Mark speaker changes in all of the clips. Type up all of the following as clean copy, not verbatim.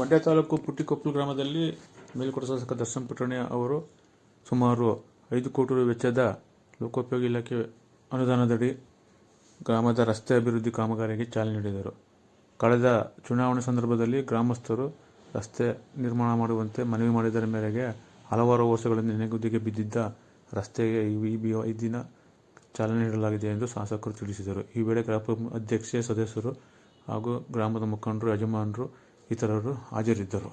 Speaker 1: ಮಂಡ್ಯ ತಾಲೂಕು ಪುಟ್ಟಿಕೊಪ್ಪಲು ಗ್ರಾಮದಲ್ಲಿ ಮೇಲ್ಕೋಟೆ ಶಾಸಕ ದರ್ಶನ್ ಪುಟ್ಟಣ್ಣಯ್ಯ ಅವರು ಸುಮಾರು 5 ಕೋಟಿ ರು ವೆಚ್ಚದ ಲೋಕೋಪಯೋಗಿ ಇಲಾಖೆ ಅನುದಾನದಡಿ ಗ್ರಾಮದ ರಸ್ತೆ ಅಭಿವೃದ್ಧಿ ಕಾಮಗಾರಿಗೆ ಚಾಲನೆ ನೀಡಿದರು. ಕಳೆದ ಚುನಾವಣೆ ಸಂದರ್ಭದಲ್ಲಿ ಗ್ರಾಮಸ್ಥರು ರಸ್ತೆ ನಿರ್ಮಾಣ ಮಾಡುವಂತೆ ಮನವಿ ಮಾಡಿದರ ಮೇರೆಗೆ ಹಲವಾರು ವರ್ಷಗಳಿಂದ ನೆನೆಗುದಿಗೆ ಬಿದ್ದಿದ್ದ ರಸ್ತೆಗೆ ಈ ದಿನ ಚಾಲನೆ ನೀಡಲಾಗಿದೆ ಎಂದು ಶಾಸಕರು ತಿಳಿಸಿದರು. ಈ ವೇಳೆ ಗ್ರಾಪಂ ಅಧ್ಯಕ್ಷೆ, ಸದಸ್ಯರು ಹಾಗೂ ಗ್ರಾಮದ ಮುಖಂಡರು, ಯಜಮಾನರು ಇತರರು ಹಾಜರಿದ್ದರು.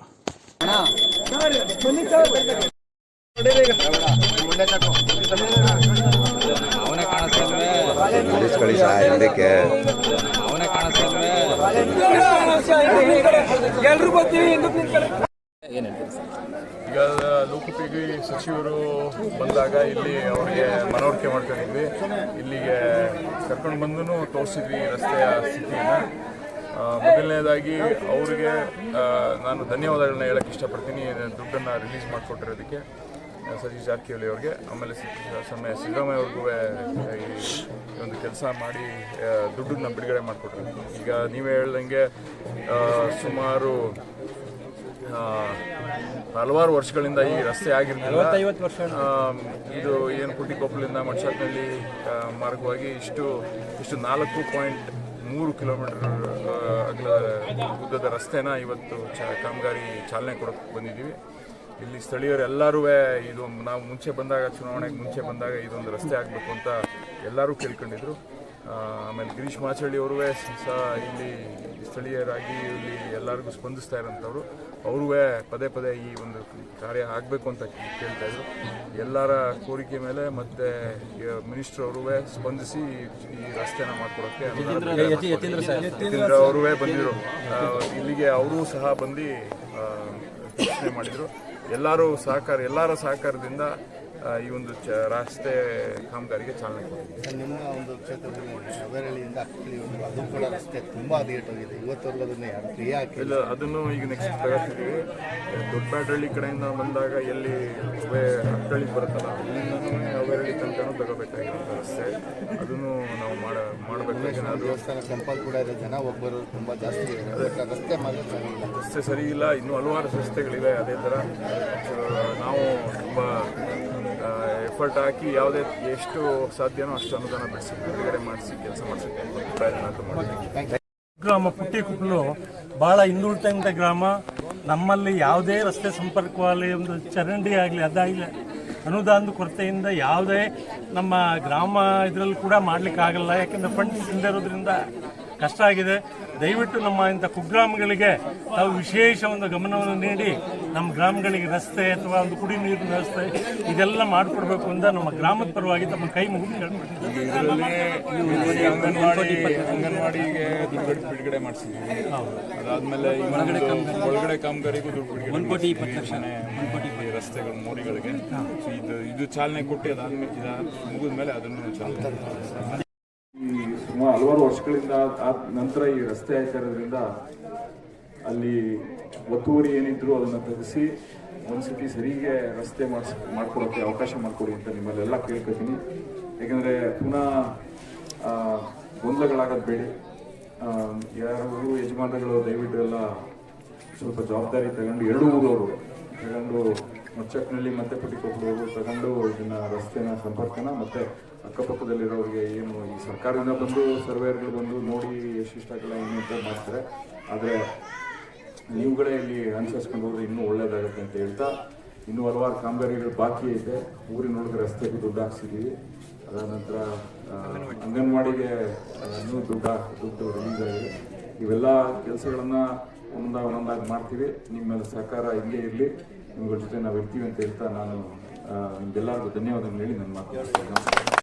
Speaker 2: ಈಗ ಲೋಕೋಪಯೋಗಿ ಸಚಿವರು ಬಂದಾಗ ಇಲ್ಲಿ ಅವರಿಗೆ ಮನವರಿಕೆ ಮಾಡ್ಕೊಂಡಿದ್ವಿ. ಇಲ್ಲಿಗೆ ಕರ್ಕೊಂಡು ಬಂದು ತೋರಿಸಿದ್ವಿ ರಸ್ತೆಯ ಸ್ಥಿತಿಯನ್ನು. ಮೊದಲನೇದಾಗಿ ಅವರಿಗೆ ನಾನು ಧನ್ಯವಾದಗಳನ್ನ ಹೇಳಕ್ಕೆ ಇಷ್ಟಪಡ್ತೀನಿ, ದುಡ್ಡನ್ನು ರಿಲೀಸ್ ಮಾಡಿಕೊಟ್ಟಿರೋದಕ್ಕೆ ಸತೀಶ್ ಜಾರಕಿಹೊಳಿ ಅವ್ರಿಗೆ. ಆಮೇಲೆ ಸಿದ್ದರಾಮಯ್ಯ ಅವ್ರಿಗೂ ಈ ಒಂದು ಕೆಲಸ ಮಾಡಿ ದುಡ್ಡನ್ನ ಬಿಡುಗಡೆ ಮಾಡಿಕೊಟ್ರು. ಈಗ ನೀವೇ ಹೇಳ್ದಂಗೆ ಸುಮಾರು ಹಲವಾರು ವರ್ಷಗಳಿಂದ ಈ ರಸ್ತೆ ಆಗಿರಲಿಲ್ಲ. ಇದು ಏನು ಪುಟ್ಟಿಕೊಪ್ಪಲಿಂದ ಮಣಶಾತ್ನಹಳ್ಳಿ ಮಾರ್ಗವಾಗಿ ಇಷ್ಟು 4.3 ಕಿಲೋಮೀಟರ್ ಉದ್ದದ ರಸ್ತೆನ ಇವತ್ತು ಕಾಮಗಾರಿ ಚಾಲನೆ ಕೊಡೋಕ್ಕೆ ಬಂದಿದ್ದೀವಿ. ಇಲ್ಲಿ ಸ್ಥಳೀಯರು ಎಲ್ಲರೂ ಇದು ನಾವು ಚುನಾವಣೆಗೆ ಮುಂಚೆ ಬಂದಾಗ ಇದೊಂದು ರಸ್ತೆ ಆಗಬೇಕು ಅಂತ ಎಲ್ಲರೂ ಕೇಳ್ಕೊಂಡಿದ್ರು. ಆಮೇಲೆ ಗಿರೀಶ್ ಮಾಚಳ್ಳಿ ಅವರೂ ಸಹ ಇಲ್ಲಿ ಸ್ಥಳೀಯರಾಗಿ ಇಲ್ಲಿ ಎಲ್ಲರಿಗೂ ಸ್ಪಂದಿಸ್ತಾ ಇರೋಂಥವ್ರು. ಅವರೂ ಪದೇ ಈ ಒಂದು ಕಾರ್ಯ ಆಗಬೇಕು ಅಂತ ಕೇಳ್ತಾಯಿದ್ರು. ಎಲ್ಲರ ಕೋರಿಕೆ ಮೇಲೆ ಮತ್ತು ಮಿನಿಸ್ಟ್ರ್ ಅವರೂ ಸ್ಪಂದಿಸಿ ಈ ರಸ್ತೆನ ಮಾಡಿಕೊಡೋಕ್ಕೆ ಯತೀಂದ್ರ ಅವರೂ ಬಂದಿದ್ರು. ಇಲ್ಲಿಗೆ ಅವರೂ ಸಹ ಬಂದು ಘೋಷಣೆ ಮಾಡಿದರು. ಎಲ್ಲರ ಸಹಕಾರದಿಂದ ಈ ಒಂದು ರಸ್ತೆ ಕಾಮಗಾರಿಗೆ ಚಾಲನೆ ಕೊಟ್ಟಿದೆ.
Speaker 3: ನಿಮ್ಮ ಒಂದು ಕ್ಷೇತ್ರದಲ್ಲಿ ನವರಹಳ್ಳಿಯಿಂದ ಅದು ಕೂಡ ರಸ್ತೆ ತುಂಬ ಹದಗೆಟ್ಟೋಗಿದೆ. ಇವತ್ತವರೆಗೂ ಅದನ್ನು ಯಾರು ಕ್ರಿಯೆ ಹಾಕಿಲ್ಲ.
Speaker 2: ಅದನ್ನು ಈಗ ನೆಕ್ಸ್ಟ್ ತಗೋತಿದ್ದೀವಿ. ದೊಡ್ಡಬ್ಯಾಡಹಳ್ಳಿ ಕಡೆಯಿಂದ ಬಂದಾಗ ಎಲ್ಲಿ ಹಟ್ಟಳ್ಳಿ ಬರುತ್ತಲ್ಲ, ಅಲ್ಲಿಂದನೂ ಅವರಹಳ್ಳಿ ತನಕನೂ ತಗೋಬೇಕಾಗಿರೋಂಥ ರಸ್ತೆ, ಅದನ್ನು ನಾವು ಮಾಡಬೇಕು.
Speaker 3: ದೇವಸ್ಥಾನ ಟೆಂಪಲ್ ಕೂಡ ಇದೆ, ಜನ ಹೋಗ್ಬರೋದು ತುಂಬ ಜಾಸ್ತಿ ಇದೆ.
Speaker 2: ರಸ್ತೆ ಸರಿ ಇಲ್ಲ. ಇನ್ನೂ ಹಲವಾರು ರಸ್ತೆಗಳಿವೆ. ಅದೇ ಥರ ನಾವು ತುಂಬ ಎಫರ್ಟ್ ಹಾಕಿ ಎಷ್ಟು ಸಾಧ್ಯನೋ ಅಷ್ಟು ಅನುದಾನ ಬಿಡುಗಡೆ ಮಾಡಿಸಿ ಕೆಲಸ ಮಾಡಿಸೋಕ್ಕೆ ಪ್ರಯತ್ನ ಮಾಡ್ತೀವಿ.
Speaker 4: ಗ್ರಾಮ ಪುಟ್ಟಿಕೊಪ್ಪಲು ಬಹಳ ಹಿಂದುಳಿದ ಗ್ರಾಮ. ನಮ್ಮಲ್ಲಿ ಯಾವುದೇ ರಸ್ತೆ ಸಂಪರ್ಕವಾಗಲಿ, ಒಂದು ಚರಂಡಿ ಆಗಲಿ, ಅದಾಗಲಿ ಅನುದಾನದ ಕೊರತೆಯಿಂದ ಯಾವುದೇ ನಮ್ಮ ಗ್ರಾಮ ಇದರಲ್ಲಿ ಕೂಡ ಮಾಡಲಿಕ್ಕಾಗಲ್ಲ. ಯಾಕೆಂದರೆ ಫಂಡ್ಸ್ ಇಲ್ಲದೆ ಇರೋದ್ರಿಂದ ಕಷ್ಟ ಆಗಿದೆ. ದಯವಿಟ್ಟು ನಮ್ಮ ಇಂಥ ಕುಗ್ರಾಮಗಳಿಗೆ ತಾವು ವಿಶೇಷ ಒಂದು ಗಮನವನ್ನು ನೀಡಿ ನಮ್ಮ ಗ್ರಾಮಗಳಿಗೆ ರಸ್ತೆ ಅಥವಾ ಒಂದು ಕುಡಿ ನೀರಿನ ವ್ಯವಸ್ಥೆ ಇದೆಲ್ಲ ಮಾಡಿಕೊಡ್ಬೇಕು ಅಂತ ನಮ್ಮ ಗ್ರಾಮದ ಪರವಾಗಿ ತಮ್ಮ ಕೈ ಮುಗಿದು
Speaker 2: ಅಂಗನವಾಡಿಗೆ ದುಡ್ಡು ಬಿಡುಗಡೆ ಮಾಡಿಸಿದ್ದೀವಿ. ಅದಾದಮೇಲೆ ಒಳಗಡೆ ಕಾಮಗಾರಿಗೂ ದುಡ್ಡು ಬಿಡುಗಡೆ 1 ಕೋಟಿ ರಸ್ತೆಗಳು ಮೋರಿಗಳಿಗೆ ಇದು ಚಾಲನೆ ಕೊಟ್ಟು ಅದಾದ್ಮೇಲೆ ಮುಗಿದ ಮೇಲೆ ಅದನ್ನು ಚಾಲನೆ ಸುಮಾರು ಹಲವಾರು ವರ್ಷಗಳಿಂದ ನಂತರ ಈ ರಸ್ತೆ ಆಯ್ತಾ ಇರೋದ್ರಿಂದ ಅಲ್ಲಿ ಒತ್ತುವರಿ ಏನಿದ್ರು ಅದನ್ನು ತೆಗೆಸಿ ಒಂದ್ಸತಿ ಸರಿಗೆ ರಸ್ತೆ ಮಾಡ್ಕೊಡೋಕ್ಕೆ ಅವಕಾಶ ಮಾಡಿಕೊಡಿ ಅಂತ ನಿಮ್ಮಲ್ಲೆಲ್ಲ ಕೇಳ್ಕೊತೀನಿ. ಯಾಕಂದರೆ ಪುನಃ ಗೊಂದಲಗಳಾಗೋದು ಬೇಡಿ. ಯಾರು ಯಜಮಾನಗಳು ದಯವಿಟ್ಟು ಎಲ್ಲ ಸ್ವಲ್ಪ ಜವಾಬ್ದಾರಿ ತಗೊಂಡು 2 ಊರವರು ತಗೊಂಡು ಮಣಶಾತ್ನಹಳ್ಳಿ ಮತ್ತು ಪುಟ್ಟಿಕೊಪ್ಪಲು ತಗೊಂಡು ಇದನ್ನು ರಸ್ತೆನ ಸಂಪರ್ಕನ ಮತ್ತು ಅಕ್ಕಪಕ್ಕದಲ್ಲಿರೋರಿಗೆ ಏನು ಈ ಸರ್ಕಾರದಿಂದ ಬಂದು ಸರ್ವೇಯರ್ಗಳು ಬಂದು ನೋಡಿ ಎಷ್ಟಿಷ್ಟಾಗಲ್ಲ ಏನು ಅಂತ ಮಾಡ್ತಾರೆ. ಆದರೆ ನೀವುಗಳೇ ಇಲ್ಲಿ ಅನುಸರಿಸ್ಕೊಂಡು ಹೋದ್ರೆ ಇನ್ನೂ ಒಳ್ಳೇದಾಗುತ್ತೆ ಅಂತ ಹೇಳ್ತಾ, ಇನ್ನೂ ಹಲವಾರು ಕಾಮಗಾರಿಗಳು ಬಾಕಿ ಇದೆ. ಊರಿನೊಳಗೆ ರಸ್ತೆಗೆ ದುಡ್ಡು ಹಾಕ್ಸಿದ್ದೀವಿ. ಅದಾದ ನಂತರ ಅಂಗನವಾಡಿಗೆ ಇನ್ನೂ ದುಡ್ಡು ರಿಲೀಸ್ ಆಗಿದೆ. ಇವೆಲ್ಲ ಕೆಲಸಗಳನ್ನು ಒಂದೊಂದಾಗಿ ಮಾಡ್ತೀವಿ. ನಿಮ್ಮ ಸಹಕಾರ ಹಿಂಗೆ ಇರಲಿ, ನಿಮ್ಗಳ ಜೊತೆ ನಾವು ಇರ್ತೀವಿ ಅಂತ ಹೇಳ್ತಾ ನಾನು ನಿಮ್ಗೆಲ್ಲರಿಗೂ ಧನ್ಯವಾದಗಳು ಹೇಳಿ ನನ್ನ ಮಾತು